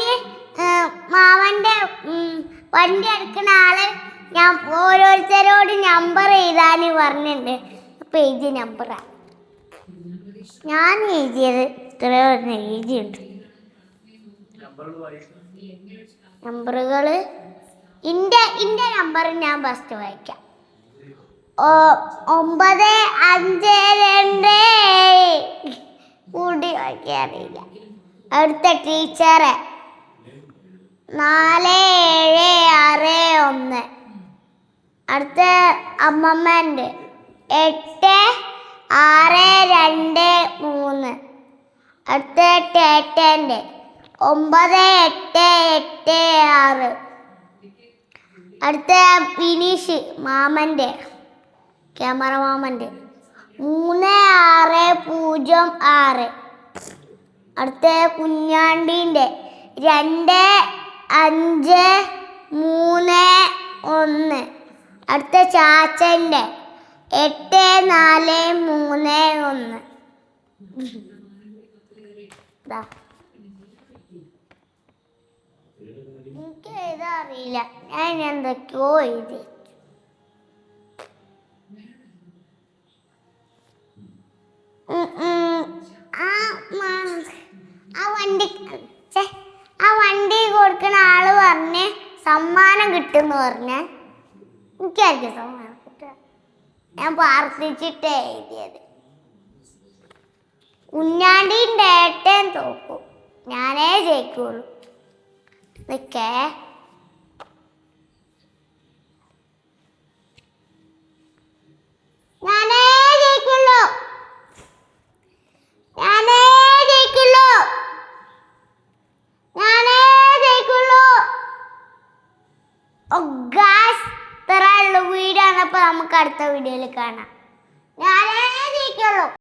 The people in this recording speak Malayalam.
അതിന് മാമൻ്റെ വണ്ടി എടുക്കുന്ന ആള് ഞാൻ ഓരോരുത്തരോട് നമ്പർ എഴുതാൻ പറഞ്ഞിട്ടുണ്ട്. അപ്പം എഴുതിയ നമ്പറാണ് ഞാൻ എഴുതിയത്. ഇത്രയോ എഴുതിയുണ്ട് നമ്പറുകൾ. ഇൻ്റെ നമ്പർ ഞാൻ ഫസ്റ്റ് വായിക്കാം. 952 കൂടി വായിക്കാൻ അറിയില്ല. അടുത്ത ടീച്ചറെ 4761. അടുത്ത അമ്മമ്മൻ്റെ 8623. അടുത്ത ടേറ്റൻ്റെ 9886. അടുത്ത ബിനീഷ് മാമൻ്റെ ക്യാമറ മാമൻ്റെ 3606. അടുത്ത കുഞ്ഞാണ്ടീൻ്റെ 2531. അടുത്ത ചാച്ചൻ്റെ 8431. എനിക്ക് എഴുതാൻ അറിയില്ല. ഞാൻ എന്തൊക്കെയോ എഴുതി. ആ വണ്ടി കൊടുക്കുന്ന ആള് പറഞ്ഞ് സമ്മാനം കിട്ടുമെന്ന് പറഞ്ഞ എനിക്കായിരിക്കും സമ്മാനം കിട്ടുക. ഞാൻ പ്രാർത്ഥിച്ചിട്ടേ എഴുതിയത്. കുഞ്ഞാണ്ടീൻ്റെ ഏട്ടൻ തോക്കും, ഞാനേ ജയിക്കുള്ളൂ. ഇതൊക്കെ ഞാനേ ജയിക്കുള്ളൂ. ഇത്രയുള്ള വീഡിയോ ആണ്. അപ്പോൾ നമുക്ക് അടുത്ത വീഡിയോയിൽ കാണാം. ഞാനേ ജയിക്കുള്ളൂ.